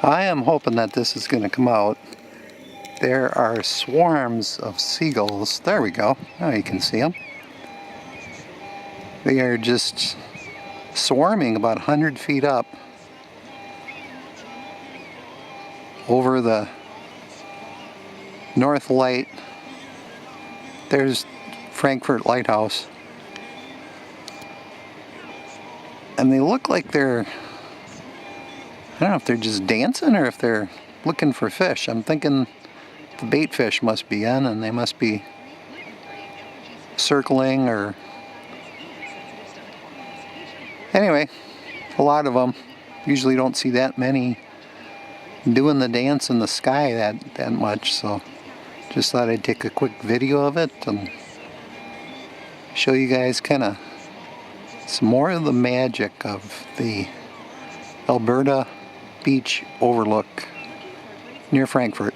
I am hoping that this is going to come out. There are swarms of seagulls. There we go. Now you can see them. They are just swarming about 100 feet up over the North Light. There's Frankfurt Lighthouse. And they look like they're, I don't know if they're just dancing or if they're looking for fish. I'm thinking the baitfish must be in and they must be circling or... Anyway, a lot of them. Usually don't see that many doing the dance in the sky that much, so just thought I'd take a quick video of it and show you guys kind of some more of the magic of the Alberta beach overlook near Frankfurt.